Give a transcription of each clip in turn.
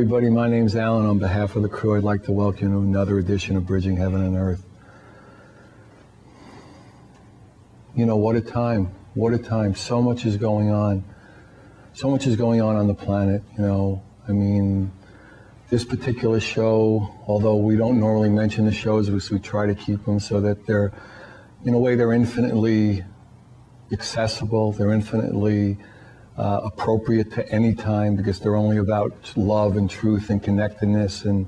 everybody. My name's Alan. On behalf of the crew, I'd like to welcome you to another edition of Bridging Heaven and Earth. You know, what a time. What a time. So much is going on. So much is going on the planet, you know. I mean, this particular show, although we don't normally mention the shows, we try to keep them so that they're, in a way, they're infinitely accessible. They're infinitely appropriate to any time, because they're only about love and truth and connectedness and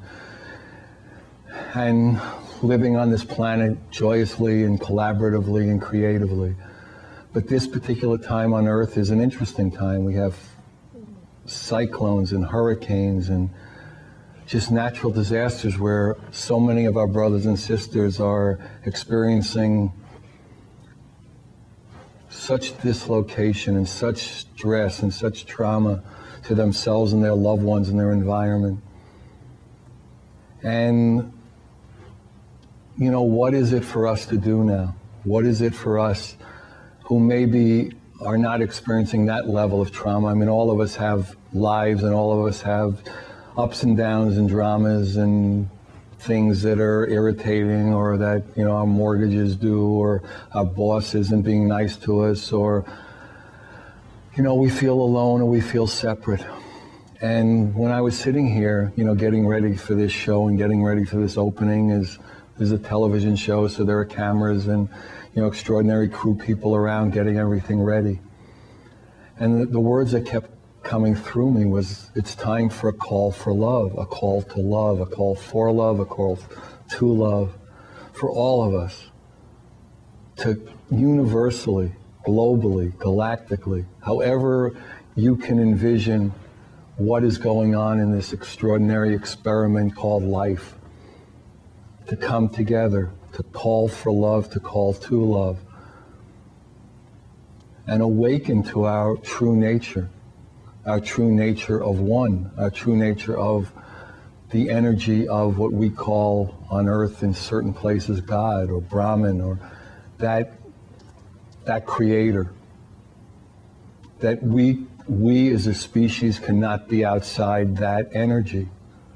living on this planet joyously and collaboratively and creatively. But this particular time on Earth is an interesting time. We have cyclones and hurricanes and just natural disasters where so many of our brothers and sisters are experiencing such dislocation and such stress and such trauma to themselves and their loved ones and their environment. And, you know, what is it for us to do now? What is it for us who maybe are not experiencing that level of trauma? I mean, all of us have lives and all of us have ups and downs and dramas and things that are irritating, or that, you know, our mortgages due, or our boss isn't being nice to us, or, you know, we feel alone or we feel separate. And when I was sitting here, you know, getting ready for this show and getting ready for this opening, is a television show, so there are cameras and, you know, extraordinary crew people around getting everything ready. And the words that kept coming through me was, it's time for a call for love, a call to love, a call for love, a call to love, for all of us, to universally, globally, galactically, however you can envision what is going on in this extraordinary experiment called life, to come together, to call for love, to call to love, and awaken to our true nature of one, our true nature of the energy of what we call on Earth in certain places God, or Brahman, or that creator. That we as a species cannot be outside that energy.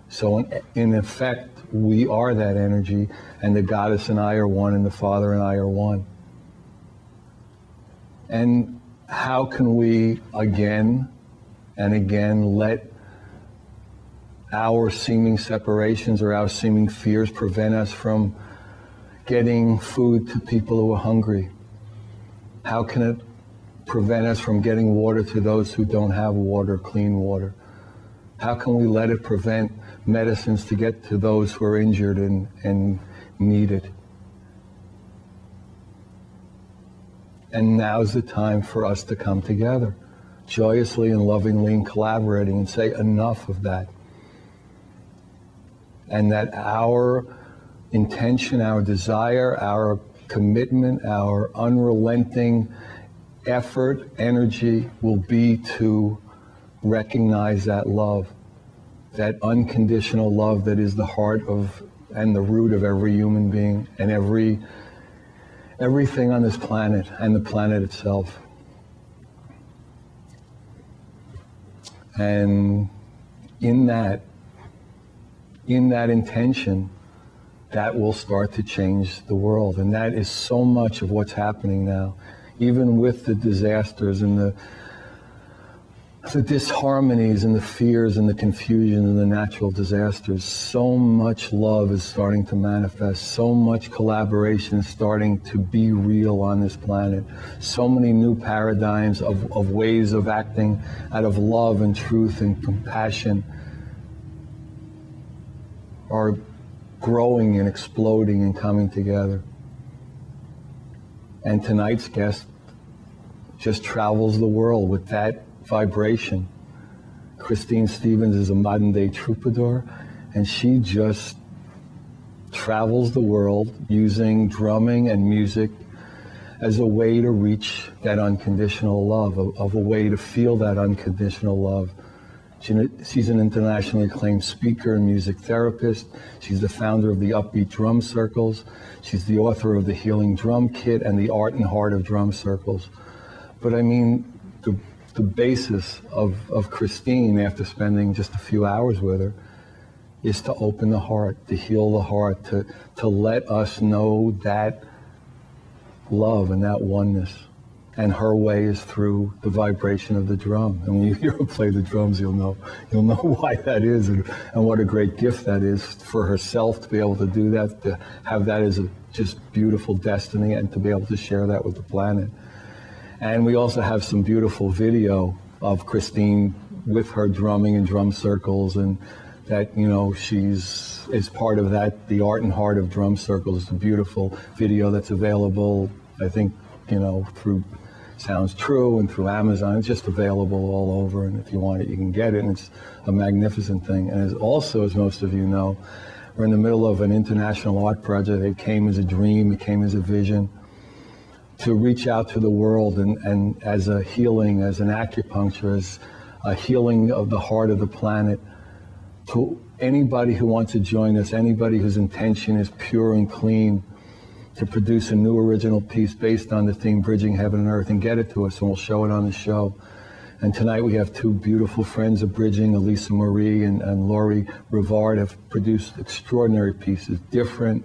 So in effect, we are that energy, and the goddess and I are one, and the Father and I are one. And how can we again and again let our seeming separations or our seeming fears prevent us from getting food to people who are hungry? How can it prevent us from getting water to those who don't have water, clean water? How can we let it prevent medicines to get to those who are injured and need it? And now's the time for us to come together, joyously and lovingly and collaborating, and say enough of that. And that our intention, our desire, our commitment, our unrelenting effort, energy will be to recognize that love, that unconditional love that is the heart of and the root of every human being and everything on this planet and the planet itself. And in that intention, that will start to change the world. And that is so much of what's happening now, even with the disasters and the disharmonies and the fears and the confusion and the natural disasters. So much love is starting to manifest. So much collaboration is starting to be real on this planet. So many new paradigms of ways of acting out of love and truth and compassion are growing and exploding and coming together. And tonight's guest just travels the world with that vibration. Christine Stevens is a modern-day troubadour, and she just travels the world using drumming and music as a way to reach that unconditional love, of a way to feel that unconditional love. She's an internationally acclaimed speaker and music therapist. She's the founder of the UpBeat Drum Circles. She's the author of the Healing Drum Kit and the Art and Heart of Drum Circles. But I mean, the basis of Christine, after spending just a few hours with her, is to open the heart, to heal the heart, to let us know that love and that oneness. And her way is through the vibration of the drum. And when you hear her play the drums, you'll know why that is, and what a great gift that is for herself to be able to do that, to have that as a just beautiful destiny, and to be able to share that with the planet. And we also have some beautiful video of Christine with her drumming in drum circles, and that, you know, is part of that. The Art and Heart of Drum Circles is a beautiful video that's available, I think, you know, through Sounds True and through Amazon. It's just available all over, and if you want it, you can get it, and it's a magnificent thing. And also, as most of you know, we're in the middle of an international art project. It came as a dream, it came as a vision, to reach out to the world and as a healing, as an acupuncture, as a healing of the heart of the planet, to anybody who wants to join us, anybody whose intention is pure and clean, to produce a new original piece based on the theme Bridging Heaven and Earth, and get it to us, and we'll show it on the show. And tonight we have two beautiful friends of Bridging, Elisa Marie and Laurie Rivard, have produced extraordinary pieces, different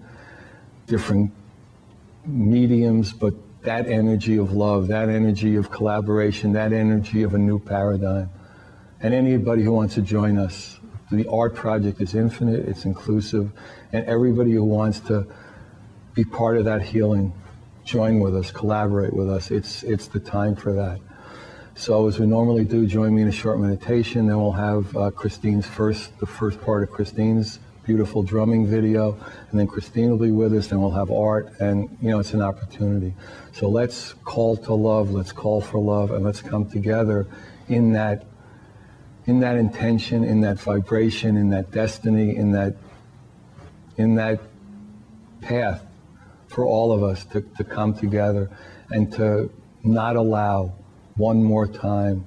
mediums, but that energy of love, that energy of collaboration, that energy of a new paradigm. And anybody who wants to join us, the art project is infinite, it's inclusive, and everybody who wants to be part of that healing, join with us, collaborate with us. It's the time for that. So as we normally do, join me in a short meditation, then we'll have the first part of Christine's beautiful drumming video, and then Christine will be with us, and we'll have art, and you know, it's an opportunity. So let's call to love, let's call for love, and let's come together in that intention, in that vibration, in that destiny, in that path for all of us to come together, and to not allow one more time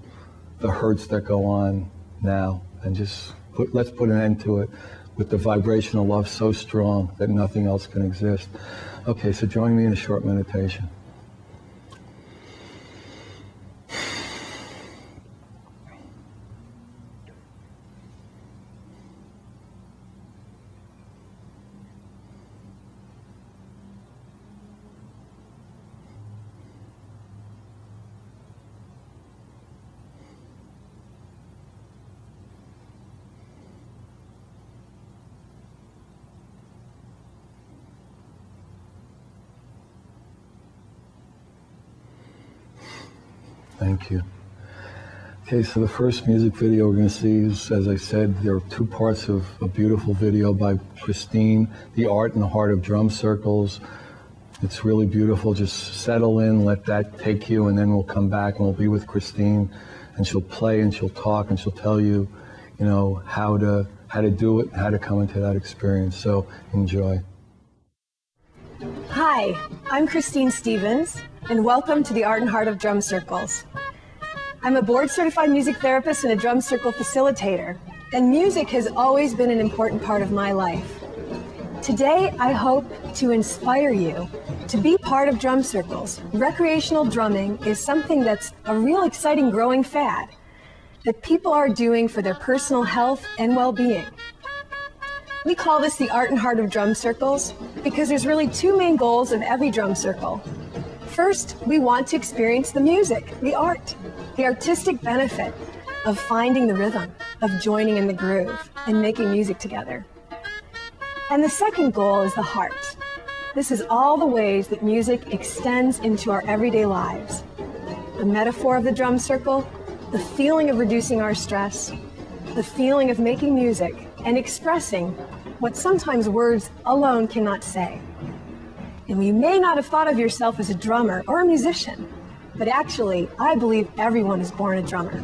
the hurts that go on now, and just let's put an end to it with the vibrational love so strong that nothing else can exist. Okay, so join me in a short meditation. Thank you. Okay, so the first music video we're going to see is, as I said, there are two parts of a beautiful video by Christine, The Art and the Heart of Drum Circles. It's really beautiful. Just settle in, let that take you, and then we'll come back and we'll be with Christine, and she'll play and she'll talk and she'll tell you, you know, how to do it, how to come into that experience. So enjoy. Hi, I'm Christine Stevens, and welcome to the Art and Heart of Drum Circles. I'm a board-certified music therapist and a drum circle facilitator, and music has always been an important part of my life. Today, I hope to inspire you to be part of drum circles. Recreational drumming is something that's a real exciting growing fad that people are doing for their personal health and well-being. We call this the Art and Heart of Drum Circles because there's really two main goals of every drum circle. First, we want to experience the music, the art, the artistic benefit of finding the rhythm, of joining in the groove and making music together. And the second goal is the heart. This is all the ways that music extends into our everyday lives. The metaphor of the drum circle, the feeling of reducing our stress, the feeling of making music and expressing what sometimes words alone cannot say. And you may not have thought of yourself as a drummer or a musician, but actually, I believe everyone is born a drummer.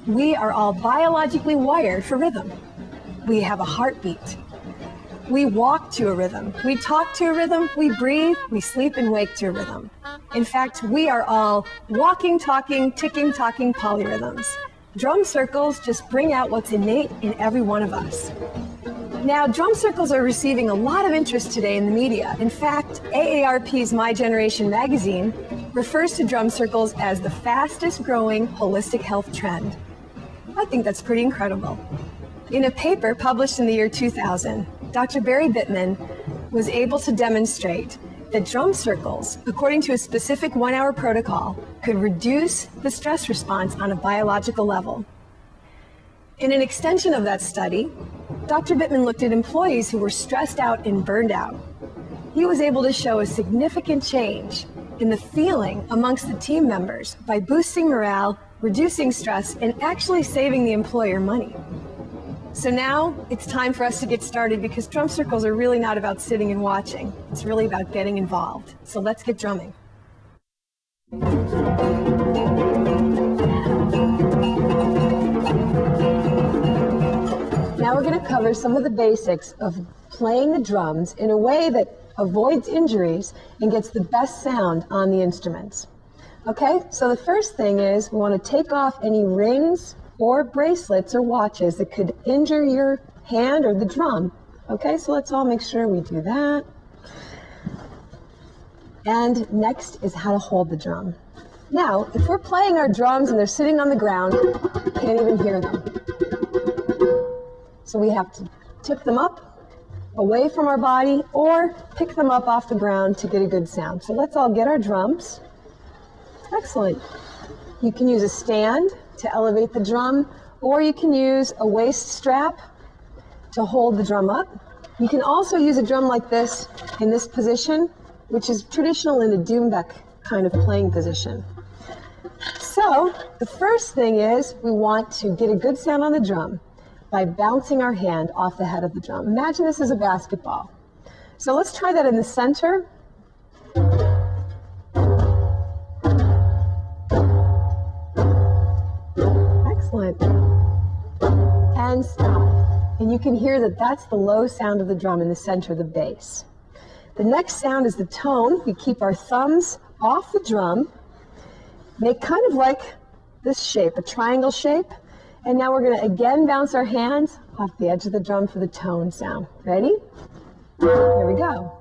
We are all biologically wired for rhythm. We have a heartbeat. We walk to a rhythm. We talk to a rhythm. We breathe, we sleep and wake to a rhythm. In fact, we are all walking, talking, ticking, talking polyrhythms. Drum circles just bring out what's innate in every one of us. Now, drum circles are receiving a lot of interest today in the media. In fact, AARP's My Generation magazine refers to drum circles as the fastest growing holistic health trend. I think that's pretty incredible. In a paper published in the year 2000, Dr. Barry Bittman was able to demonstrate that drum circles, according to a specific 1-hour protocol, could reduce the stress response on a biological level. In an extension of that study, Dr. Bittman looked at employees who were stressed out and burned out. He was able to show a significant change in the feeling amongst the team members by boosting morale, reducing stress, and actually saving the employer money. So now it's time for us to get started, because drum circles are really not about sitting and watching. It's really about getting involved. So let's get drumming. Now we're going to cover some of the basics of playing the drums in a way that avoids injuries and gets the best sound on the instruments. Okay, so the first thing is we want to take off any rings or bracelets or watches that could injure your hand or the drum. Okay, so let's all make sure we do that. And next is how to hold the drum. Now, if we're playing our drums and they're sitting on the ground, you can't even hear them. So we have to tip them up away from our body or pick them up off the ground to get a good sound. So let's all get our drums. Excellent. You can use a stand to elevate the drum, or you can use a waist strap to hold the drum up. You can also use a drum like this in this position, which is traditional in a doumbek kind of playing position. So the first thing is we want to get a good sound on the drum by bouncing our hand off the head of the drum. Imagine this is a basketball. So let's try that in the center. Excellent. And stop. And you can hear that that's the low sound of the drum in the center, the bass. The next sound is the tone. We keep our thumbs off the drum, make kind of like this shape, a triangle shape. And now we're going to again bounce our hands off the edge of the drum for the tone sound. Ready? Here we go.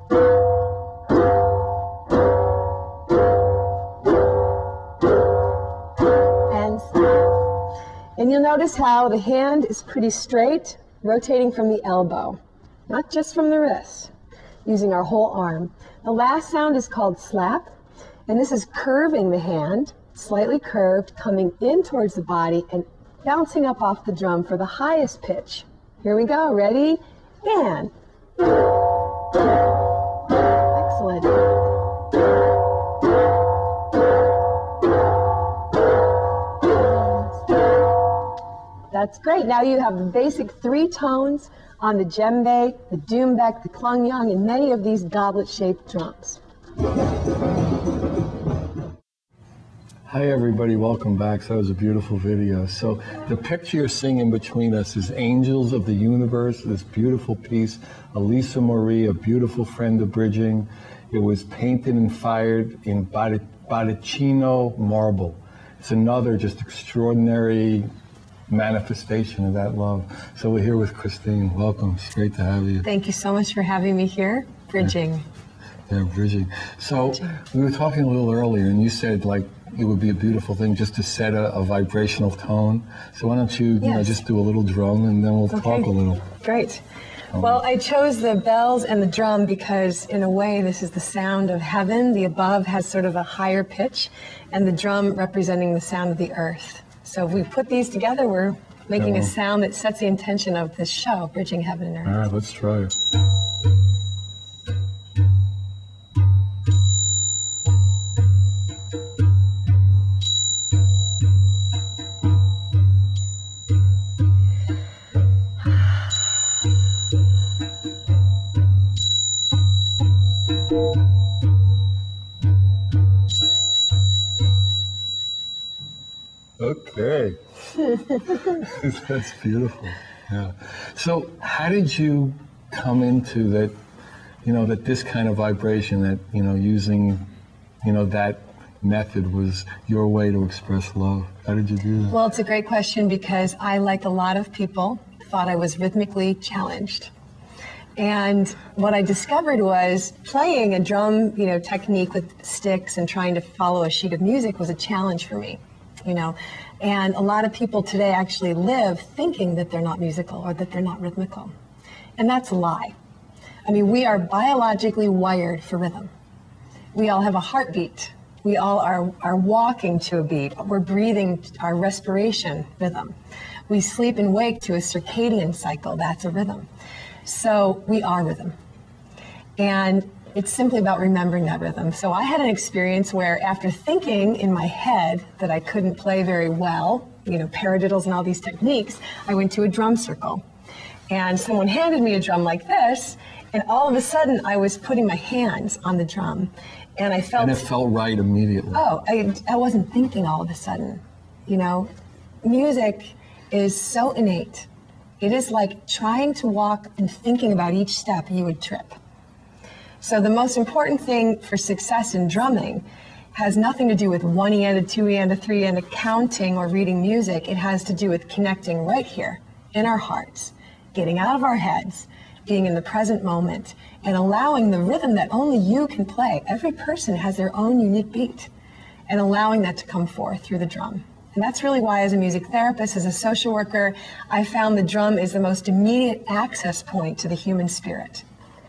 And stop. And you'll notice how the hand is pretty straight, rotating from the elbow, not just from the wrist, using our whole arm. The last sound is called slap, and this is curving the hand, slightly curved, coming in towards the body and bouncing up off the drum for the highest pitch. Here we go. Ready? And. Excellent. That's great. Now you have the basic 3 tones on the djembe, the doumbek, the klungyang, and many of these goblet-shaped drums. Hi everybody, welcome back. So that was a beautiful video. So the picture you're seeing in between us is Angels of the Universe, this beautiful piece. Elisa Marie, a beautiful friend of bridging. It was painted and fired in Botticino marble. It's another just extraordinary manifestation of that love. So we're here with Christine. Welcome. It's great to have you. Thank you so much for having me here. Bridging. Yeah, bridging. So we were talking a little earlier, and you said like it would be a beautiful thing just to set a vibrational tone. So why don't you, just do a little drum, and then we'll talk a little. Great. Well, I chose the bells and the drum because, in a way, this is the sound of heaven. The above has sort of a higher pitch, and the drum representing the sound of the earth. So if we put these together, we're making a sound that sets the intention of this show, Bridging Heaven and Earth. All right, let's try it. Okay. That's beautiful. Yeah. So how did you come into that, that this kind of vibration, that, using, that method was your way to express love? How did you do that? Well, it's a great question because I, like a lot of people, thought I was rhythmically challenged. And what I discovered was playing a drum, technique with sticks and trying to follow a sheet of music was a challenge for me, And a lot of people today actually live thinking that they're not musical or that they're not rhythmical. And that's a lie. I mean, we are biologically wired for rhythm. We all have a heartbeat. We all are walking to a beat. We're breathing our respiration rhythm. We sleep and wake to a circadian cycle. That's a rhythm. So we are rhythm. And it's simply about remembering that rhythm. So I had an experience where after thinking in my head that I couldn't play very well, paradiddles and all these techniques, I went to a drum circle. And someone handed me a drum like this, and all of a sudden I was putting my hands on the drum. And I felt... And it felt right immediately. Oh, I wasn't thinking all of a sudden. Music is so innate. It is like trying to walk and thinking about each step you would trip. So the most important thing for success in drumming has nothing to do with 1 and a 2 and a 3 and a counting or reading music. It has to do with connecting right here in our hearts, getting out of our heads, being in the present moment, and allowing the rhythm that only you can play. Every person has their own unique beat, and allowing that to come forth through the drum. And that's really why, as a music therapist, as a social worker, I found the drum is the most immediate access point to the human spirit.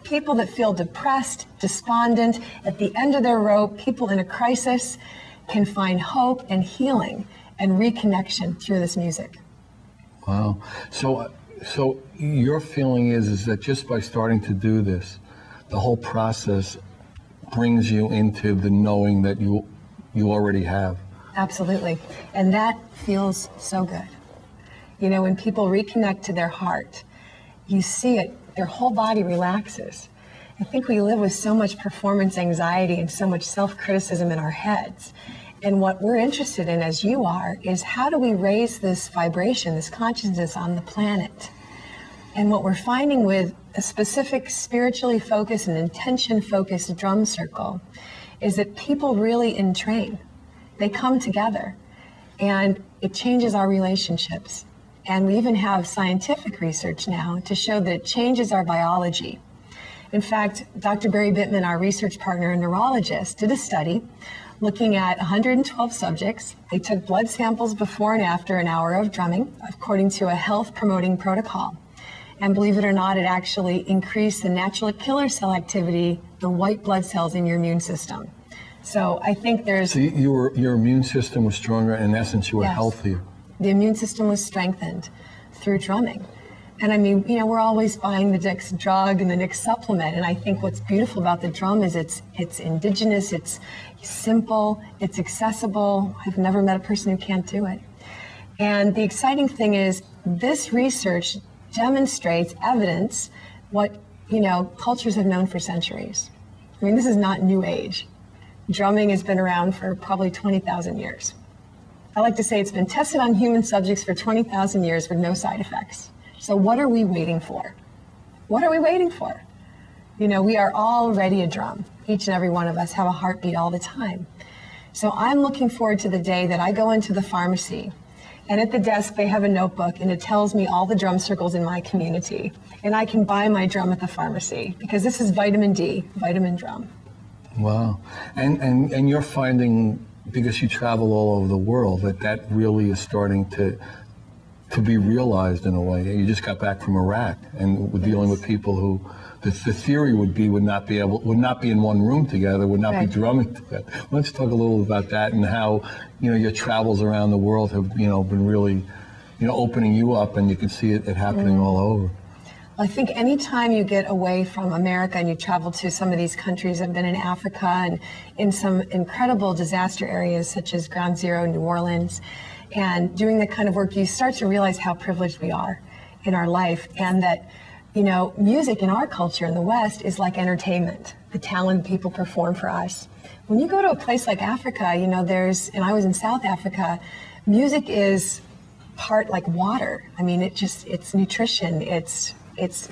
People that feel depressed, despondent, at the end of their rope, people in a crisis can find hope and healing and reconnection through this music. Wow. So your feeling is that just by starting to do this, the whole process brings you into the knowing that you already have. Absolutely. And that feels so good. When people reconnect to their heart, you see it, their whole body relaxes. I think we live with so much performance anxiety and so much self-criticism in our heads. And what we're interested in, as you are, is how do we raise this vibration, this consciousness on the planet? And what we're finding with a specific spiritually focused and intention-focused drum circle is that people really entrain. They come together, and it changes our relationships. And we even have scientific research now to show that it changes our biology. In fact, Dr. Barry Bittman, our research partner and neurologist, did a study looking at 112 subjects. They took blood samples before and after an hour of drumming, according to a health-promoting protocol. And believe it or not, it actually increased the natural killer cell activity, the white blood cells in your immune system. So I think there's... So your immune system was stronger. In essence, you were healthier. The immune system was strengthened through drumming. And I mean, we're always buying the next drug and the next supplement. And I think what's beautiful about the drum is it's indigenous, it's simple, it's accessible. I've never met a person who can't do it. And the exciting thing is this research demonstrates evidence what, cultures have known for centuries. I mean, this is not new age. Drumming has been around for probably 20,000 years. I like to say it's been tested on human subjects for 20,000 years with no side effects. So what are we waiting for? What are we waiting for? We are already a drum. Each and every one of us have a heartbeat all the time. So I'm looking forward to the day that I go into the pharmacy, and at the desk they have a notebook and it tells me all the drum circles in my community. And I can buy my drum at the pharmacy because this is vitamin D, vitamin drum. Wow. And you're finding, because you travel all over the world, that really is starting to be realized in a way. You just got back from Iraq, and we're dealing with people who the theory would not be in one room together, would not be drumming together. Let's talk a little about that and how your travels around the world have been really opening you up, and you can see it happening all over. I think anytime you get away from America and you travel to some of these countries, I've been in Africa and in some incredible disaster areas such as Ground Zero, New Orleans, and doing the kind of work, you start to realize how privileged we are in our life, and that music in our culture in the West is like entertainment, the talented people perform for us. When you go to a place like Africa, and I was in South Africa, music is part like water. I mean, it's nutrition, it's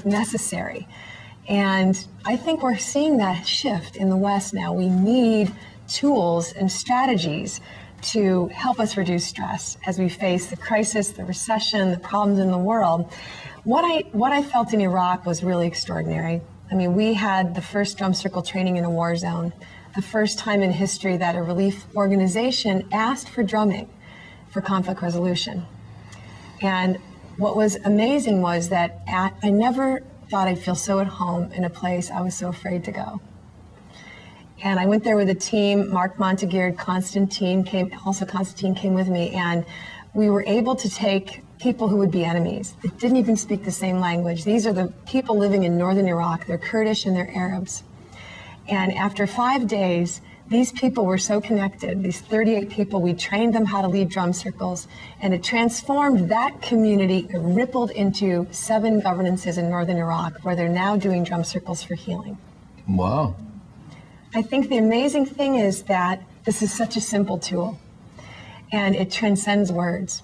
necessary. And I think we're seeing that shift in the West now. We need tools and strategies to help us reduce stress as we face the crisis, the recession, the problems in the world. What I felt in Iraq was really extraordinary. I mean, we had the first drum circle training in a war zone, the first time in history that a relief organization asked for drumming for conflict resolution. And what was amazing was that I never thought I'd feel so at home in a place I was so afraid to go. And I went there with a team. Mark Montague, Constantine came with me, and we were able to take people who would be enemies that didn't even speak the same language. These are the people living in northern Iraq. They're Kurdish and they're Arabs. And after 5 days, these people were so connected, these 38 people, we trained them how to lead drum circles, and it transformed that community. It rippled into 7 governances in northern Iraq, where they're now doing drum circles for healing. Wow. I think the amazing thing is that this is such a simple tool, and it transcends words.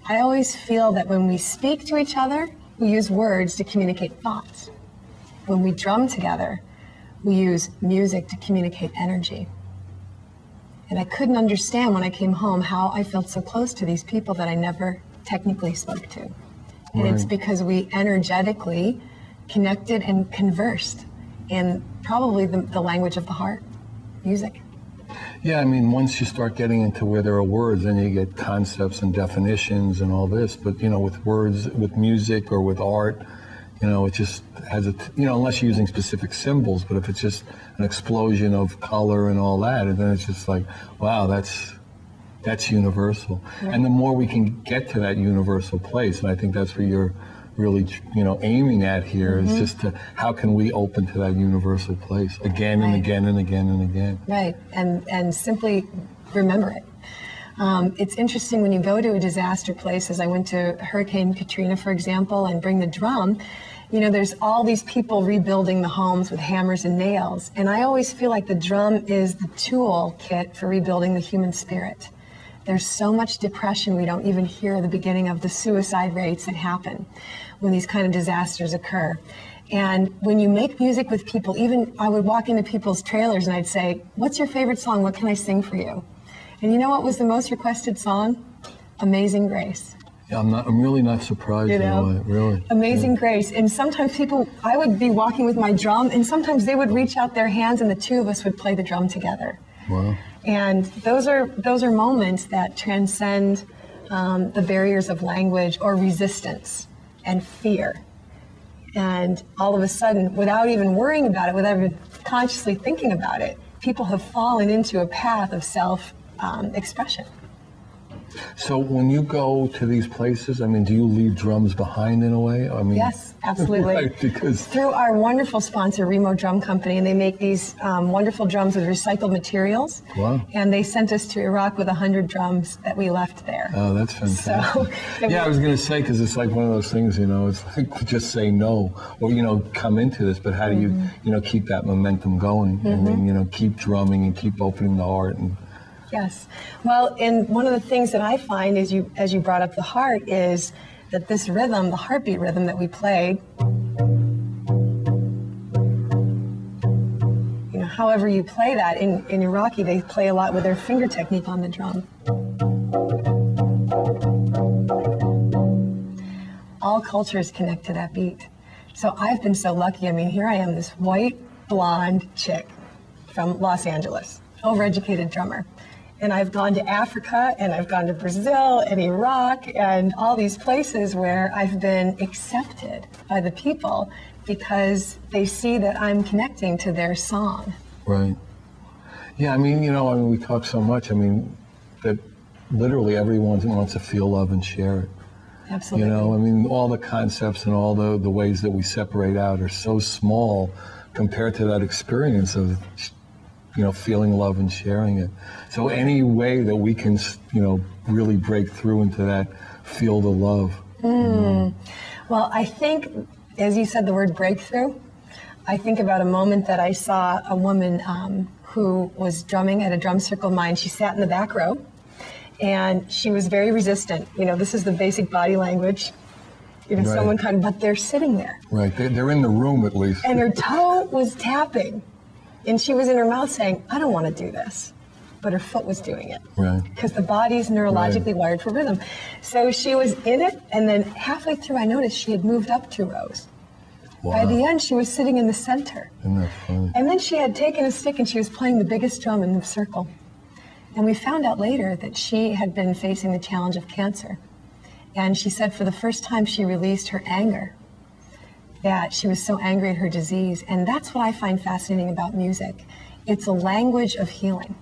I always feel that when we speak to each other, we use words to communicate thoughts. When we drum together, we use music to communicate energy. And I couldn't understand when I came home how I felt so close to these people that I never technically spoke to. And Right. it's because we energetically connected and conversed in probably the language of the heart, music. Yeah, I mean, once you start getting into where there are words, then you get concepts and definitions and all this. But, you know, with words, with music or with art, you know, it just has unless you're using specific symbols, but if it's just an explosion of color and all that, and then it's just like, wow, that's universal. Yeah. And the more we can get to that universal place, and I think that's where you're really, aiming at here, is just how can we open to that universal place again and again and again and again. Right, and simply remember it. It's interesting when you go to a disaster place, as I went to Hurricane Katrina, for example, and bring the drum, there's all these people rebuilding the homes with hammers and nails. And I always feel like the drum is the tool kit for rebuilding the human spirit. There's so much depression, we don't even hear the beginning of the suicide rates that happen when these kind of disasters occur. And when you make music with people, even I would walk into people's trailers and I'd say, what's your favorite song? What can I sing for you? And you know what was the most requested song? Amazing Grace. Yeah, I'm really not surprised, really. Amazing Grace. And sometimes I would be walking with my drum, and sometimes they would reach out their hands and the two of us would play the drum together. Wow. And those are moments that transcend the barriers of language or resistance and fear. And all of a sudden, without even worrying about it, without even consciously thinking about it, people have fallen into a path of self-expression. So when you go to these places, I mean, do you leave drums behind in a way? I mean, yes, absolutely. Right, because through our wonderful sponsor, Remo Drum Company, and they make these wonderful drums with recycled materials. Wow. And they sent us to Iraq with 100 drums that we left there. Oh, that's fantastic. So, yeah, I was going to say, because it's like one of those things, it's like just say no, or, come into this, but how do you, keep that momentum going? And then, keep drumming and keep opening the heart. And yes. Well, and one of the things that I find is as you brought up the heart, is that this rhythm, the heartbeat rhythm that we played, however you play that, in Iraqi, they play a lot with their finger technique on the drum. All cultures connect to that beat. So I've been so lucky. I mean, here I am, this white, blonde chick from Los Angeles, overeducated drummer. And I've gone to Africa, and I've gone to Brazil and Iraq and all these places where I've been accepted by the people because they see that I'm connecting to their song. Right. Yeah, I mean, we talk so much, that literally everyone wants to feel love and share it. Absolutely. All the concepts and all the ways that we separate out are so small compared to that experience of feeling love and sharing it. So any way that we can, really break through into that field of love. Well, I think, as you said the word breakthrough, I think about a moment that I saw a woman who was drumming at a drum circle of mine. She sat in the back row, and she was very resistant. This is the basic body language. Right. Someone but they're sitting there. Right, they're in the room at least. And her toe was tapping. And she was in her mouth saying, I don't want to do this. but her foot was doing it. Right. Because the body's neurologically wired for rhythm. So she was in it, and then halfway through I noticed she had moved up 2 rows. Wow. By the end, she was sitting in the center. Isn't that funny? And then she had taken a stick and she was playing the biggest drum in the circle. And we found out later that she had been facing the challenge of cancer. And she said for the first time she released her anger, that she was so angry at her disease. And that's what I find fascinating about music. It's a language of healing.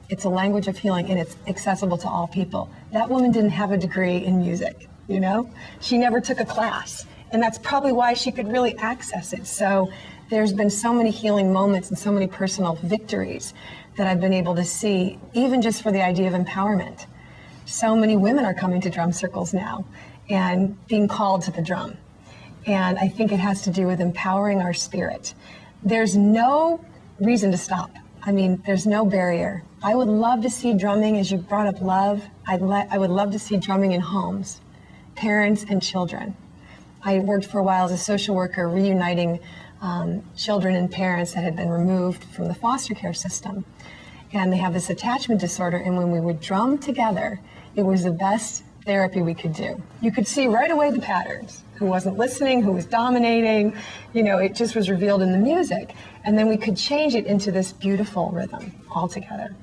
It's a language of healing, and it's accessible to all people. That woman didn't have a degree in music, you know? She never took a class. And that's probably why she could really access it. So there's been so many healing moments and so many personal victories that I've been able to see, even just for the idea of empowerment. So many women are coming to drum circles now and being called to the drum. And I think it has to do with empowering our spirit. There's no reason to stop. I mean, there's no barrier. I would love to see drumming, as you brought up love, I would love to see drumming in homes, parents and children. I worked for a while as a social worker reuniting children and parents that had been removed from the foster care system. And they have this attachment disorder, and when we would drum together, it was the best therapy we could do. You could see right away the patterns, who wasn't listening, who was dominating, you know, it just was revealed in the music. And then we could change it into this beautiful rhythm altogether.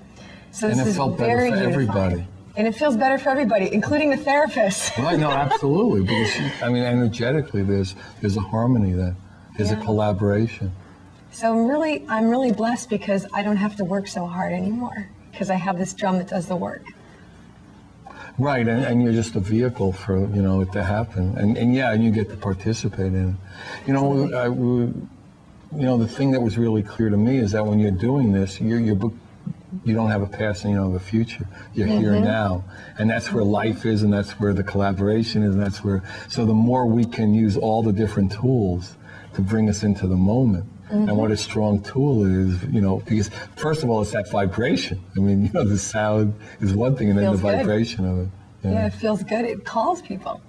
So this is very unifying. Everybody. And it feels better for everybody, including the therapist. Right, no, absolutely. Because I mean, energetically, there's a harmony there. There's a collaboration. So I'm really blessed because I don't have to work so hard anymore, because I have this drum that does the work. Right, and you're just a vehicle for, you know, it to happen. And yeah, and you get to participate in it. You know, the thing that was really clear to me is that when you're doing this, you don't have a past and you don't have a future. You're here now. And that's where life is, and that's where the collaboration is, and that's where, so the more we can use all the different tools to bring us into the moment. And what a strong tool is, you know, because first of all, it's that vibration. I mean, you know, the sound is one thing, and then the vibration of it. Yeah, it feels good. It calls people.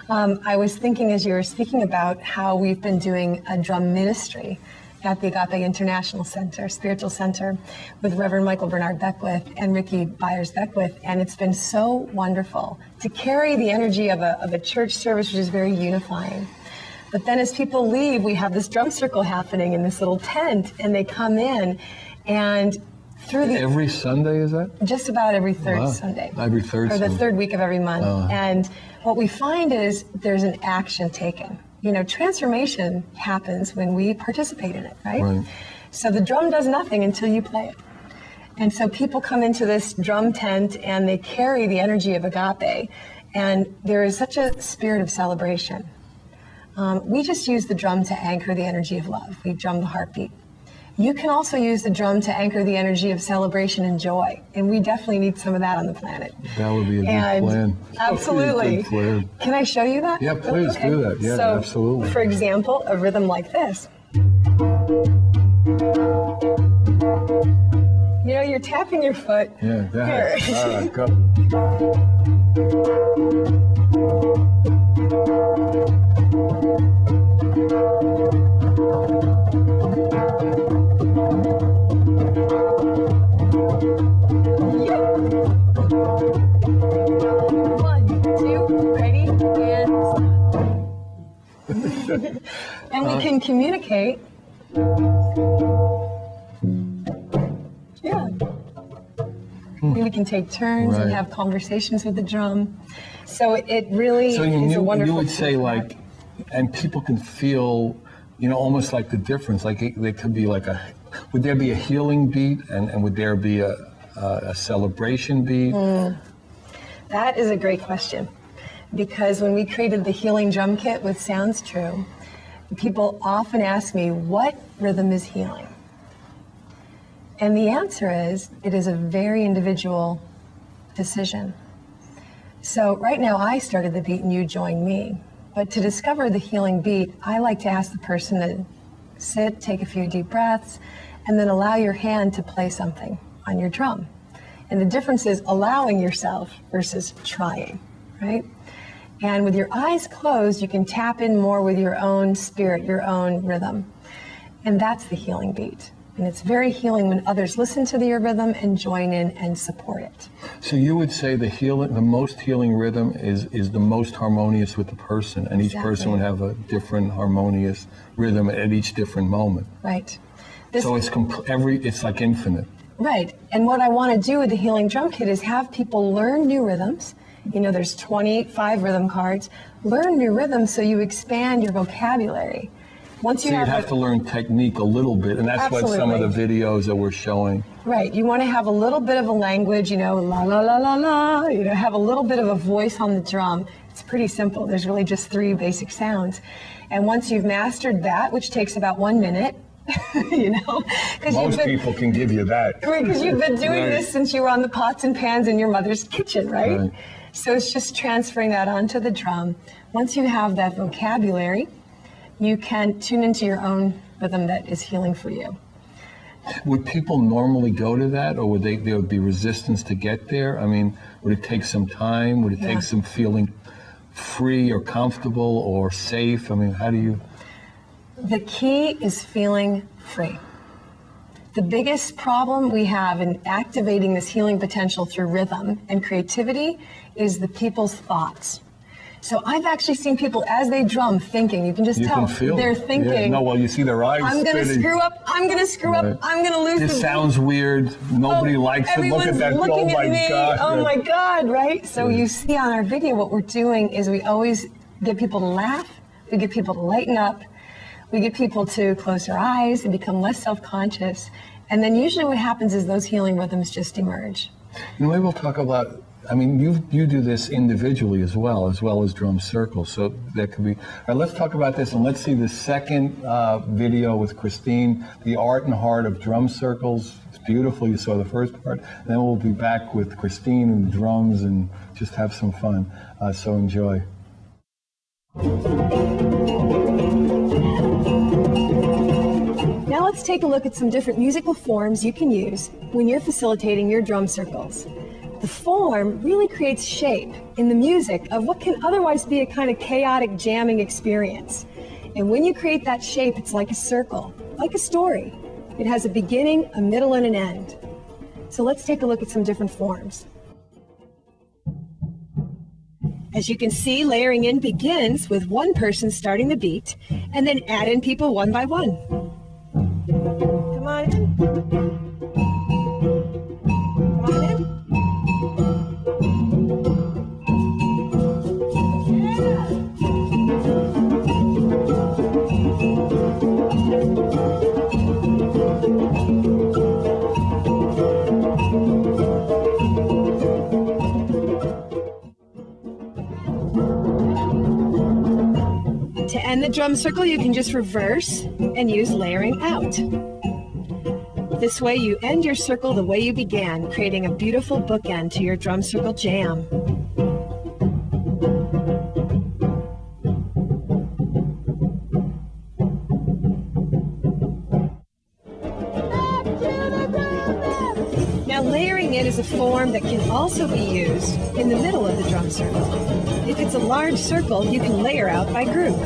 I was thinking as you were speaking about how we've been doing a drum ministry at the Agape International Center, Spiritual Center, with Reverend Michael Bernard Beckwith and Ricky Byers Beckwith, and it's been so wonderful to carry the energy of a church service, which is very unifying. But then as people leave, we have this drum circle happening in this little tent, and they come in, and through the... Every Sunday, is that? Just about every third Sunday. Every third Sunday. Or the third week of every month. And what we find is there's an action taken. You know, transformation happens when we participate in it, right? So the drum does nothing until you play it. And so people come into this drum tent, and they carry the energy of agape, and there is such a spirit of celebration. We just use the drum to anchor the energy of love. We drum the heartbeat. You can also use the drum to anchor the energy of celebration and joy, and we definitely need some of that on the planet. That would be a good plan. Absolutely. Good plan. Can I show you that? Yeah, please do that. Yeah, so, absolutely. For example, a rhythm like this. You know, you're tapping your foot. Yeah, that. Here. All right, go. And we can communicate. Yeah. We can take turns and have conversations with the drum. So it really is a wonderful. You would say like, and people can feel, you know, almost like the difference. Like there could be like would there be a healing beat, and would there be a celebration beat? That is a great question. Because when we created the healing drum kit with Sounds True, people often ask me, what rhythm is healing? And the answer is, it is a very individual decision. So right now I started the beat and you joined me. But to discover the healing beat, I like to ask the person to sit, take a few deep breaths, and then allow your hand to play something on your drum. And the difference is allowing yourself versus trying, right? And with your eyes closed, you can tap in more with your own spirit, your own rhythm. And that's the healing beat. And it's very healing when others listen to your rhythm and join in and support it. So you would say the most healing rhythm is the most harmonious with the person, and each person would have a different harmonious rhythm at each different moment. Right. So it's like infinite. Right. And what I want to do with the Healing Drum Kit is have people learn new rhythms. You know, there's 25 rhythm cards. Learn new rhythms so you expand your vocabulary. Once you have to learn technique a little bit, and that's what some of the videos that we're showing. Right. You want to have a little bit of a language, you know, la la la la la, you know, have a little bit of a voice on the drum. It's pretty simple. There's really just 3 basic sounds. And once you've mastered that, which takes about 1 minute, you know, most people can give you that. Right, because you've been doing this since you were on the pots and pans in your mother's kitchen, right? So it's just transferring that onto the drum. Once you have that vocabulary, you can tune into your own rhythm that is healing for you. Would people normally go to that, or would there would be resistance to get there? I mean, would it take some time? Would it take some feeling free or comfortable or safe? I mean, how do you? The key is feeling free. The biggest problem we have in activating this healing potential through rhythm and creativity is the people's thoughts. So I've actually seen people as they drum thinking, you can just tell they're thinking. Yeah. No, well, you see their eyes I'm going to screw up, I'm going to screw up, I'm going to lose this sounds weird, nobody likes it, look at that, oh my God. Oh my God, right? So you see on our video what we're doing is we always get people to laugh, we get people to lighten up, we get people to close their eyes and become less self-conscious. And then usually what happens is those healing rhythms just emerge. And maybe we'll talk about, I mean, you do this individually as well as Drum Circles. So that could be, all right, let's talk about this, and let's see the second video with Christine, The Art and Heart of Drum Circles. It's beautiful, you saw the first part. And then we'll be back with Christine and drums and just have some fun. So enjoy. Now let's take a look at some different musical forms you can use when you're facilitating your drum circles. The form really creates shape in the music of what can otherwise be a kind of chaotic jamming experience. And when you create that shape, it's like a circle, like a story. It has a beginning, a middle, and an end. So let's take a look at some different forms. As you can see, layering in begins with one person starting the beat, and then add in people one by one. Come on in. Come on in. To end the drum circle, you can just reverse and use layering out. This way you end your circle the way you began, creating a beautiful bookend to your drum circle jam. Now layering in is a form that can also be used in the middle of the drum circle. If it's a large circle, you can layer out by group.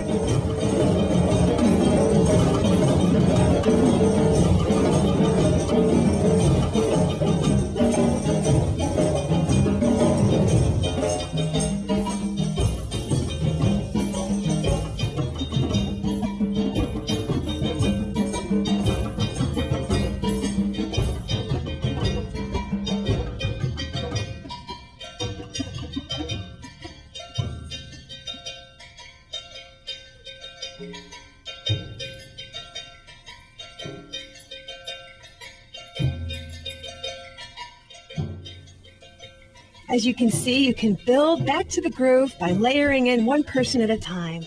As you can see, you can build back to the groove by layering in one person at a time.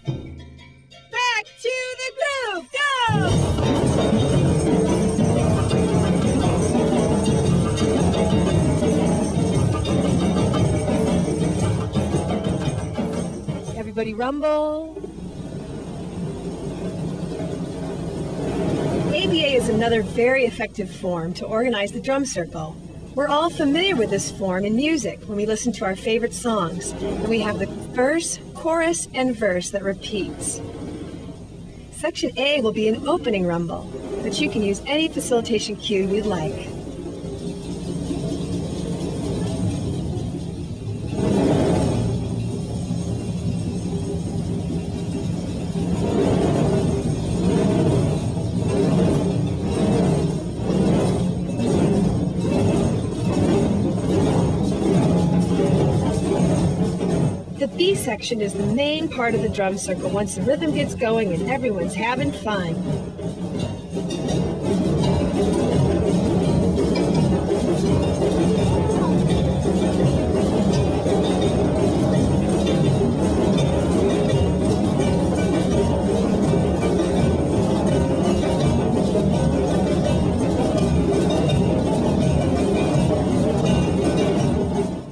Back to the groove, go! Everybody rumble. ABA is another very effective form to organize the drum circle. We're all familiar with this form in music when we listen to our favorite songs, and we have the verse, chorus, and verse that repeats. Section A will be an opening rumble. but you can use any facilitation cue you'd like. The B section is the main part of the drum circle once the rhythm gets going and everyone's having fun.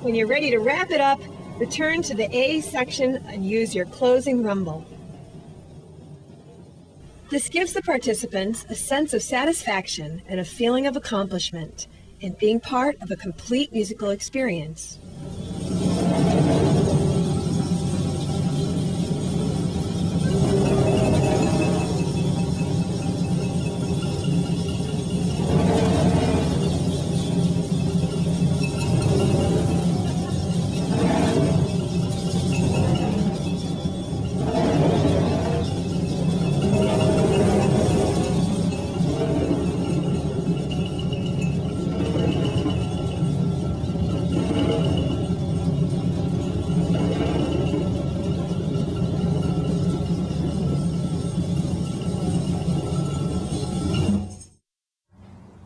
When you're ready to wrap it up, return to the A section and use your closing rumble. This gives the participants a sense of satisfaction and a feeling of accomplishment in being part of a complete musical experience.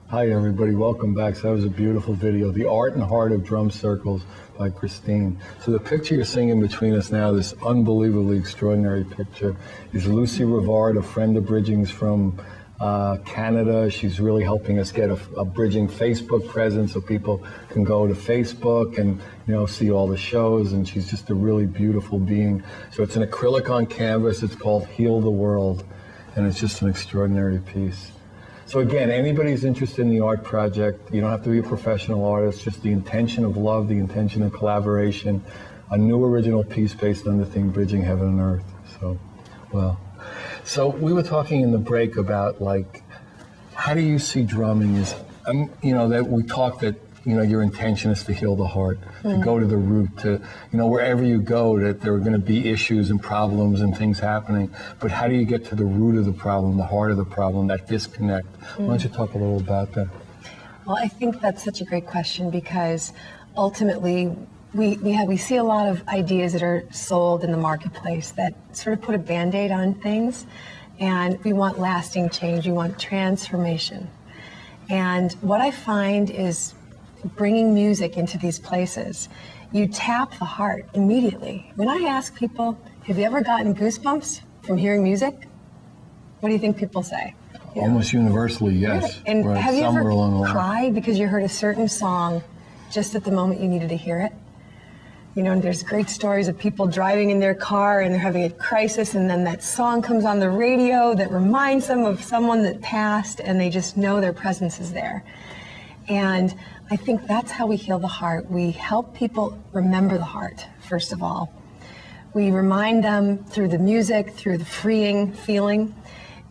Hi everybody, welcome back. So that was a beautiful video, The Art and Heart of Drum Circles by Christine. So the picture you're seeing in between us now, this unbelievably extraordinary picture, is Lucy Rivard, a friend of Bridging's from Canada. She's really helping us get a Bridging Facebook presence so people can go to Facebook and see all the shows, and she's just a really beautiful being. So it's an acrylic on canvas, it's called Heal the World, and it's just an extraordinary piece. So again, anybody who's interested in the art project, you don't have to be a professional artist, just the intention of love, the intention of collaboration, a new original piece based on the theme Bridging Heaven and Earth. So, well. So we were talking in the break about, like, how do you see drumming as, that we talked that, your intention is to heal the heart, to go to the root, to, wherever you go, that there are going to be issues and problems and things happening. But how do you get to the root of the problem, the heart of the problem, that disconnect? Why don't you talk a little about that? Well, I think that's such a great question because ultimately we see a lot of ideas that are sold in the marketplace that sort of put a Band-Aid on things, and we want lasting change, we want transformation. And what I find is bringing music into these places, you tap the heart immediately. When I ask people, have you ever gotten goosebumps from hearing music? What do you think people say? Almost universally, yes. Right. And right. Have you Somewhere ever cried because you heard a certain song just at the moment you needed to hear it? And there's great stories of people driving in their car and they're having a crisis, and then that song comes on the radio that reminds them of someone that passed, and they just know their presence is there. And I think that's how we heal the heart. We help people remember the heart, first of all. We remind them through the music, through the freeing feeling,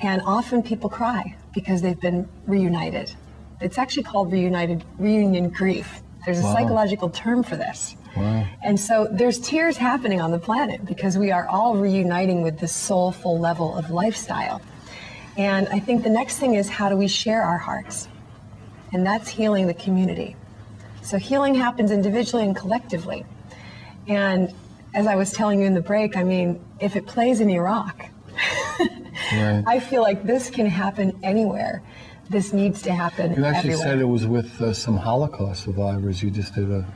and often people cry because they've been reunited. It's actually called reunion grief. There's a psychological term for this. Wow. And so there's tears happening on the planet because we are all reuniting with this soulful level of lifestyle. And I think the next thing is, how do we share our hearts? And that's healing the community. So healing happens individually and collectively. And as I was telling you in the break, if it plays in Iraq, right. I feel like this can happen anywhere. This needs to happen everywhere. You actually said it was with some Holocaust survivors. You just did a...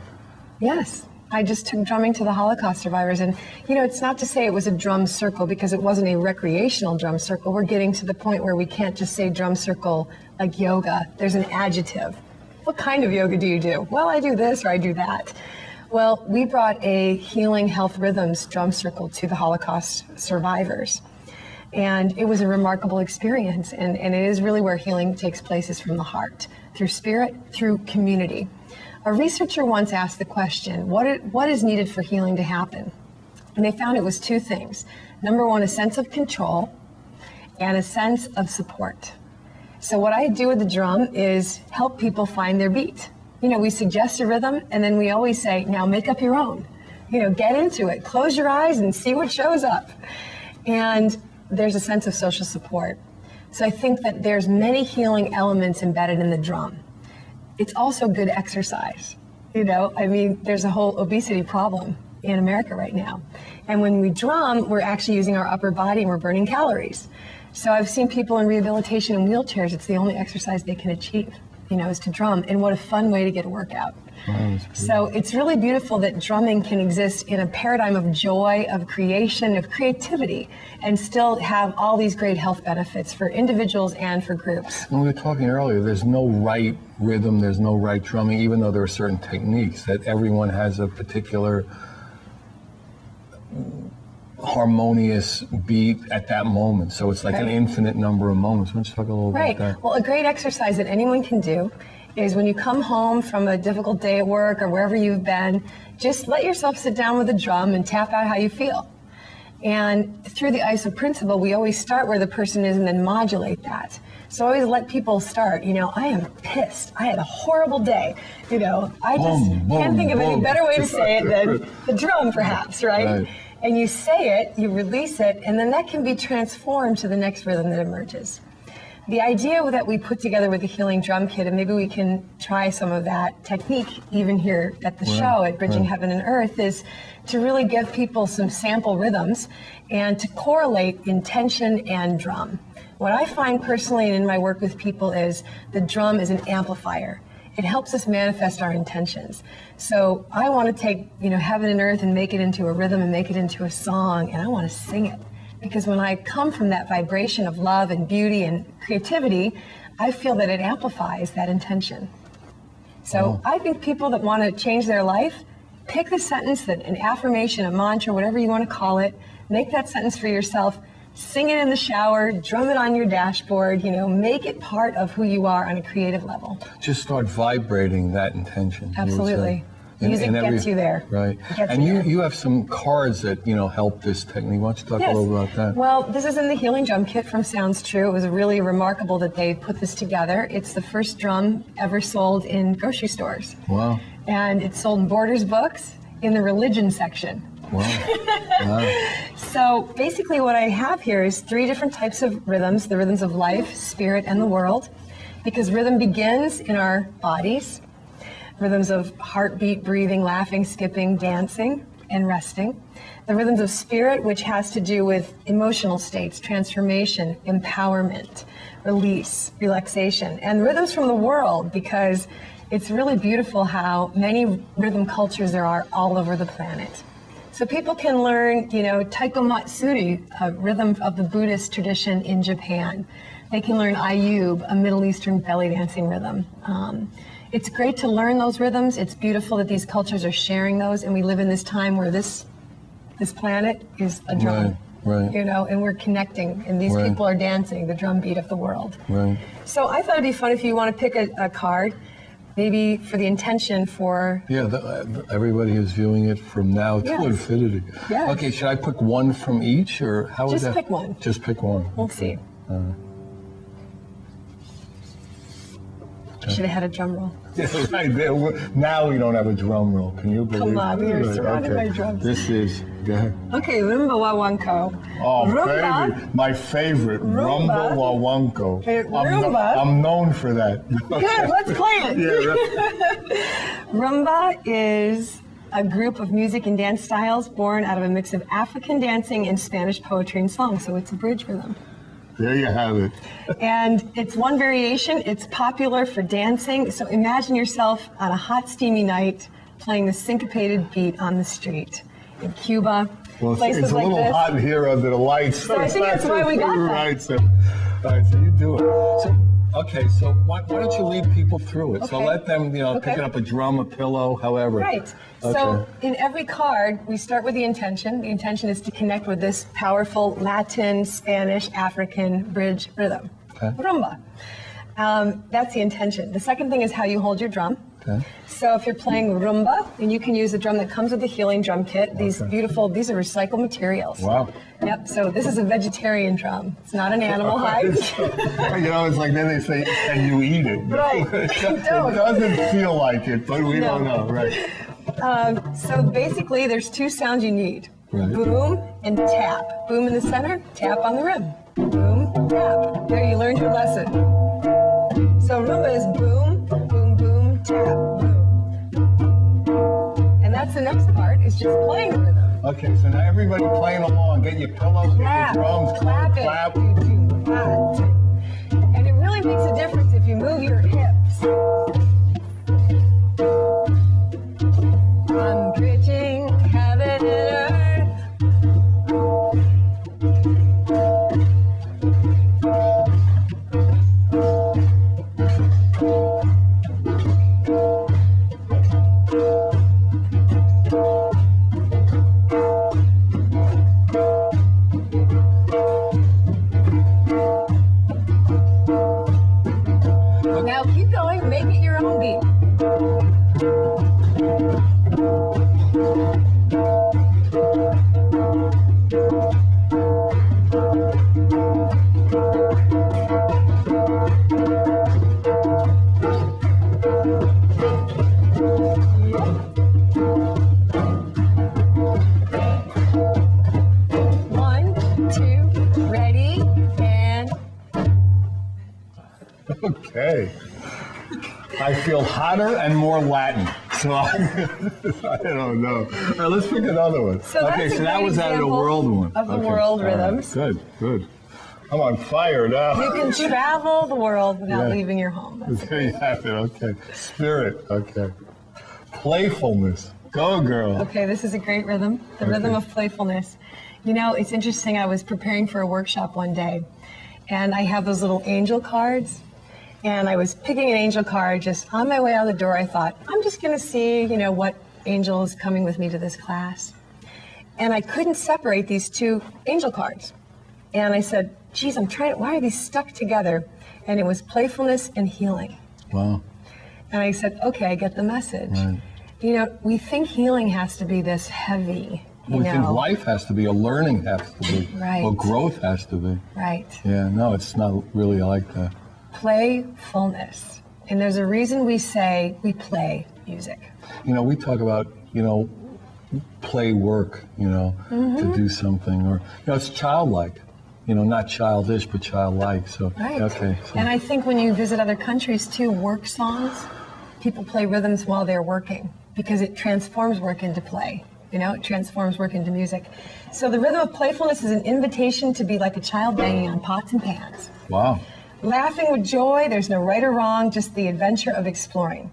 Yes. I just took drumming to the Holocaust survivors. And, it's not to say it was a drum circle because it wasn't a recreational drum circle. We're getting to the point where we can't just say drum circle like yoga. There's an adjective. What kind of yoga do you do? Well, I do this or I do that. Well, we brought a Healing Health Rhythms drum circle to the Holocaust survivors. And it was a remarkable experience. And it is really where healing takes place, is from the heart, through spirit, through community. A researcher once asked the question, what is needed for healing to happen? And they found it was two things. Number one, a sense of control and a sense of support. So what I do with the drum is help people find their beat. You know, we suggest a rhythm, and then we always say, now make up your own. You know, get into it, close your eyes and see what shows up. And there's a sense of social support. So I think that there's many healing elements embedded in the drum. It's also good exercise. You know, I mean, there's a whole obesity problem in America right now. And when we drum, we're actually using our upper body and we're burning calories. So I've seen people in rehabilitation in wheelchairs, it's the only exercise they can achieve, you know, is to drum. And what a fun way to get a workout. So it's really beautiful that drumming can exist in a paradigm of joy, of creation, of creativity, and still have all these great health benefits for individuals and for groups. When we were talking earlier, there's no right rhythm, there's no right drumming, even though there are certain techniques that everyone has a particular harmonious beat at that moment. So it's like an infinite number of moments. Why don't you talk a little about that? Well, a great exercise that anyone can do is when you come home from a difficult day at work or wherever you've been, just let yourself sit down with a drum and tap out how you feel. And through the ISO principle, we always start where the person is and then modulate that. So I always let people start, you know, I am pissed. I had a horrible day. You know, I just can't think of any better way to say it than the drum, perhaps, right? And you say it, you release it, and then that can be transformed to the next rhythm that emerges. The idea that we put together with the Healing Drum Kit, and maybe we can try some of that technique even here at the show at Bridging Heaven and Earth, is to really give people some sample rhythms and to correlate intention and drum. What I find personally in my work with people is the drum is an amplifier. It helps us manifest our intentions. So I want to take, you know, heaven and earth and make it into a rhythm and make it into a song, and I want to sing it. Because when I come from that vibration of love and beauty and creativity, I feel that it amplifies that intention. So I think people that want to change their life, pick the sentence, that an affirmation, a mantra, whatever you want to call it, make that sentence for yourself, sing it in the shower, drum it on your dashboard, you know, make it part of who you are on a creative level. Just start vibrating that intention. Absolutely. Music gets you there. Right. And you have some cards that, you know, help this technique. Why don't you talk a little about that? Well, this is in the Healing Drum Kit from Sounds True. It was really remarkable that they put this together. It's the first drum ever sold in grocery stores. Wow. And it's sold in Borders books in the religion section. Wow. So basically what I have here is 3 different types of rhythms, the rhythms of life, spirit, and the world, because rhythm begins in our bodies. Rhythms of heartbeat, breathing, laughing, skipping, dancing, and resting. The rhythms of spirit, which has to do with emotional states, transformation, empowerment, release, relaxation. And rhythms from the world, because it's really beautiful how many rhythm cultures there are all over the planet. So people can learn, you know, Taiko Matsuri, a rhythm of the Buddhist tradition in Japan. They can learn Ayub, a Middle Eastern belly dancing rhythm. It's great to learn those rhythms. It's beautiful that these cultures are sharing those, and we live in this time where this planet is a drum, you know, and we're connecting, and these people are dancing the drum beat of the world. So I thought it'd be fun if you want to pick a card, maybe for the intention for... Everybody is viewing it from now to infinity. Okay, should I pick one from each, or how would that... Just pick one. Just pick one. We'll see. Should have had a drum roll. Right there. Now we don't have a drum roll. Can you believe it? Come on, we are surrounded by drums. This is, go ahead. Okay, Rumba Wawanko. Oh, Rumba, baby, my favorite, Rumba Wawanko. Rumba. I'm known for that. Good, let's play it. Rumba is a group of music and dance styles born out of a mix of African dancing and Spanish poetry and song, so it's a bridge rhythm. There you have it. And it's one variation. It's popular for dancing. So imagine yourself on a hot, steamy night playing the syncopated beat on the street in Cuba. Well, it's a little hot here under the lights. So I think that's why we got that. Right, so you do it. So, okay, so why don't you lead people through it? Okay. So let them, you know, pick up a drum, a pillow, however. Right. Okay. So in every card, we start with the intention. The intention is to connect with this powerful Latin, Spanish, African bridge rhythm, rumba. That's the intention. The second thing is how you hold your drum. Okay. So if you're playing rumba, and you can use a drum that comes with the healing drum kit. These beautiful, these are recycled materials. Wow. Yep, so this is a vegetarian drum. It's not an animal hide. You know, it's like then they say, and you eat it. Right. It doesn't feel like it, but we don't know, right? So basically, there's two sounds you need. Right. Boom and tap. Boom in the center, tap on the rim. Boom, tap. There, you learned your lesson. So rumba is boom, boom, boom, tap, boom. And that's the next part, is just playing the rhythm. Okay, so now everybody playing along. Get your pillows, get your drums, clap, clap. And it really makes a difference if you move your hips. I'm bridging heaven and earth. Now keep going, make it your own beat. One, two, ready, and... Okay. I feel hotter and more Latin. So I don't know. All right, let's pick another one. So okay, that's so a that great was out of the example world one. of the Okay. world All right, rhythms. Good, good. I'm on fire now. You can travel the world without Yeah. leaving your home. That's There you have it. Okay. Spirit. Okay. Playfulness. Go, girl. Okay, this is a great rhythm, the rhythm of playfulness. You know, it's interesting, I was preparing for a workshop one day, and I have those little angel cards, and I was picking an angel card just on my way out the door. I thought, I'm just going to see, you know, what angel is coming with me to this class. And I couldn't separate these two angel cards. And I said, geez, why are these stuck together? And it was playfulness and healing. Wow. And I said, okay, I get the message. Right. You know, we think healing has to be this heavy, We think life has to be, or learning has to be, Right. or growth has to be. Right. Yeah, no, it's not really like that. Playfulness. And there's a reason we say we play music. You know, we talk about, you know, play work, you know, to do something, or, you know, it's childlike. You know, not childish, but childlike. So, Right. okay. So, And I think when you visit other countries too, work songs, people play rhythms while they're working because it transforms work into play. You know, it transforms work into music. So the rhythm of playfulness is an invitation to be like a child banging on pots and pans. wow. Laughing with joy, there's no right or wrong, just the adventure of exploring.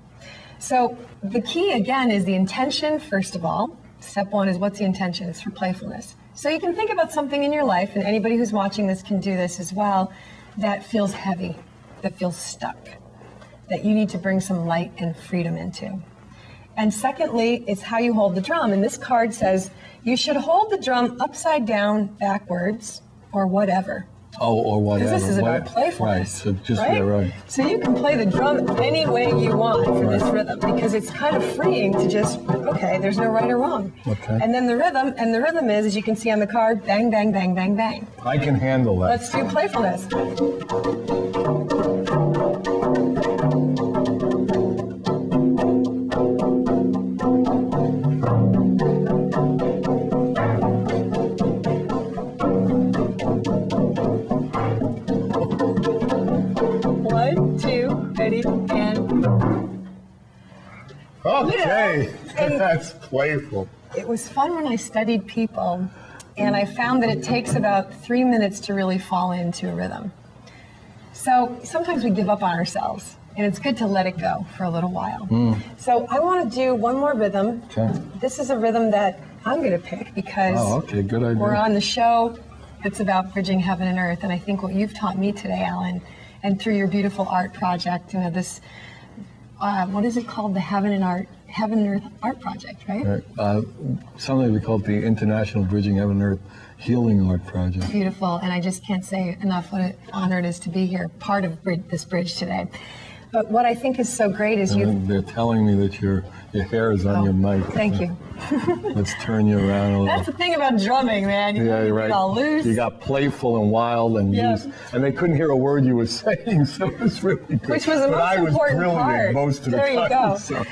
So the key again is the intention, first of all. Step one is what's the intention? It's for playfulness. So you can think about something in your life, and anybody who's watching this can do this as well, that feels heavy, that feels stuck, that you need to bring some light and freedom into. And secondly, it's how you hold the drum. And this card says you should hold the drum upside down, backwards, or whatever. Oh, or whatever. Because this is about Right, playfulness. so just, yeah, right. So you can play the drum any way you want for this rhythm because it's kind of freeing to just, okay, there's no right or wrong. Okay. And then the rhythm is, as you can see on the card, bang, bang, bang, bang, bang. I can handle that. Let's do playfulness. One, two, ready, and Okay. And- That's playful. it was fun when I studied people, and I found that it takes about 3 minutes to really fall into a rhythm. So sometimes we give up on ourselves, and it's good to let it go for a little while. So I want to do one more rhythm. Okay. This is a rhythm that I'm going to pick because Oh, okay, good idea. we're on the show that's about bridging heaven and earth, and I think what you've taught me today, Alan, and through your beautiful art project, you know, this, what is it called? The Heaven and Earth art project, right? Something we call the International Bridging Heaven and Earth Healing Art Project. Beautiful, and I just can't say enough what an honor it is to be here, part of this bridge today. But what I think is so great is They're telling me that your hair is on your mic. Thank you. Let's turn you around a little. That's the thing about drumming, man. Yeah, you're right. Get all loose. You got playful and wild and loose, and they couldn't hear a word you were saying, so it was really good. Which was the most important part. Most of the there you time, go. So.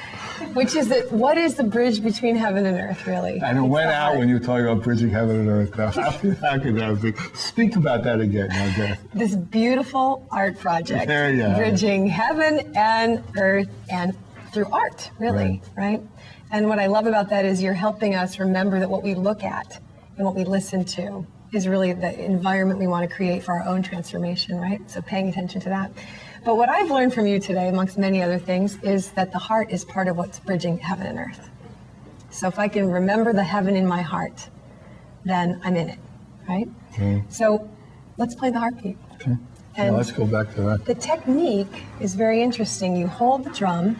Which is that? What is the bridge between heaven and earth, really? And it went out when you were talking about bridging heaven and earth. Now, how could that be? Speak about that again, now, Beth. This beautiful art project, there you are. Bridging heaven and earth, and through art, really, right? And what I love about that is you're helping us remember that what we look at and what we listen to is really the environment we want to create for our own transformation, right? So paying attention to that. But what I've learned from you today, amongst many other things, is that the heart is part of what's bridging heaven and earth. So if I can remember the heaven in my heart, then I'm in it, right? So let's play the heartbeat. Okay. And now let's go back to that. The technique is very interesting. You hold the drum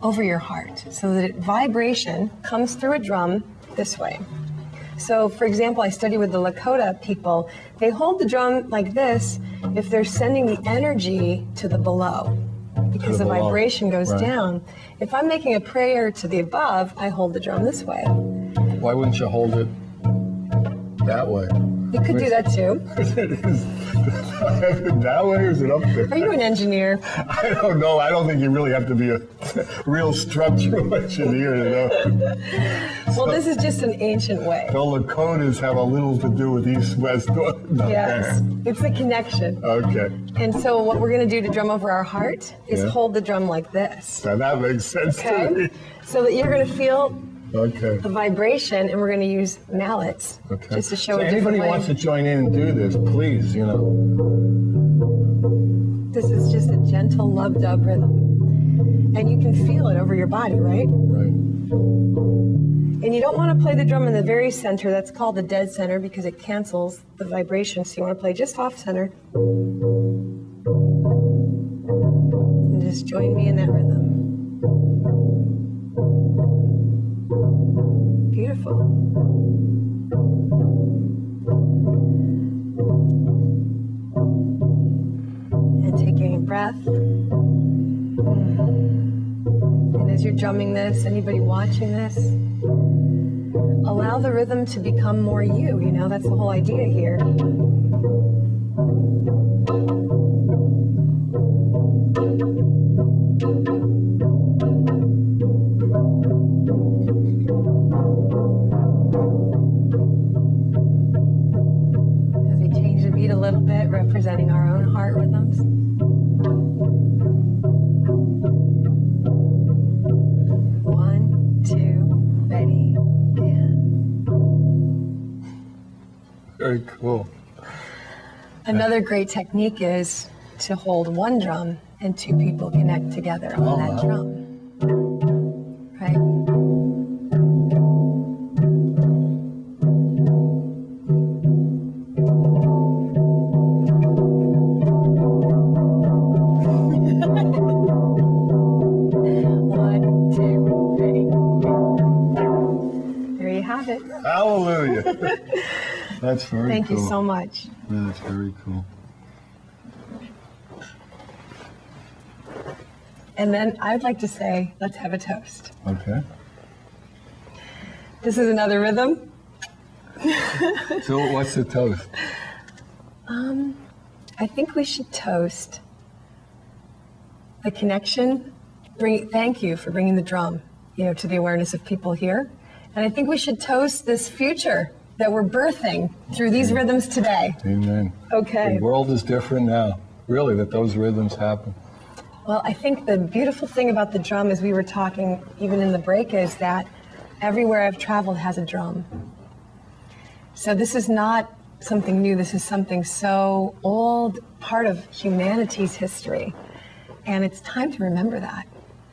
over your heart so that vibration comes through a drum this way. So, for example, I study with the Lakota people. They hold the drum like this if they're sending the energy to the below, because the vibration goes down. If I'm making a prayer to the above, I hold the drum this way. Why wouldn't you hold it that way? You could do that too. That way, or is it up there? Are you an engineer? I don't know. I don't think you really have to be a real structural engineer to know. Well, this is just an ancient way. The Lakotas have a little to do with east-west. Yes, it's a connection. Okay. And so what we're going to do to drum over our heart is hold the drum like this. Now that makes sense to me. So that you're going to feel the vibration, and we're going to use mallets just to show a different anybody way. wants to join in and do this, please, you know. This is just a gentle love-dub rhythm. And you can feel it over your body, right? Right. And you don't want to play the drum in the very center. That's called the dead center because it cancels the vibration. So you want to play just off-center. And just join me in that rhythm. Beautiful. And taking a breath. And as you're drumming this, anybody watching this, allow the rhythm to become more you. You know, that's the whole idea here. As we change the beat a little bit, representing our own heart rhythms. Very cool. Another great technique is to hold one drum and two people connect together on that drum. Right? One, two, three. There you have it. Hallelujah. That's very cool. Thank you so much. Yeah, that's very cool. And then I'd like to say, let's have a toast. Okay. This is another rhythm. So what's the toast? I think we should toast the connection. Thank you for bringing the drum, to the awareness of people here. And I think we should toast this future that we're birthing through these rhythms today. Amen. Okay. The world is different now, really, that those rhythms happen. Well, I think the beautiful thing about the drum, as we were talking even in the break, is that everywhere I've traveled has a drum. So this is not something new. This is something so old, part of humanity's history. And it's time to remember that,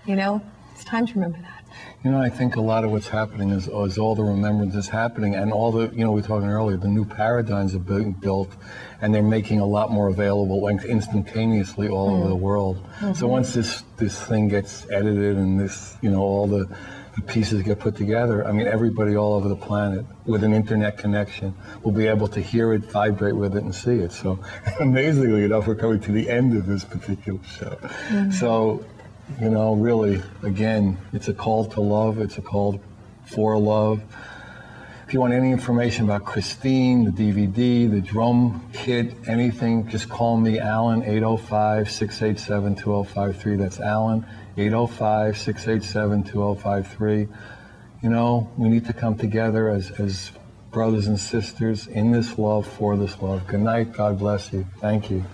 It's time to remember that. I think a lot of what's happening is all the remembrance is happening, and all the, we were talking earlier, the new paradigms are being built, and they're making a lot more available like instantaneously all over the world. So once this thing gets edited and this, all the the pieces get put together, I mean, everybody all over the planet with an internet connection will be able to hear it, vibrate with it, and see it. So amazingly enough, we're coming to the end of this particular show. So, you know, really, again, it's a call to love. It's a call for love. If you want any information about Christine, the DVD, the drum kit, anything, just call me, Alan, 805-687-2053. That's Alan, 805-687-2053. You know, we need to come together as brothers and sisters in this love, for this love. Good night. God bless you. Thank you.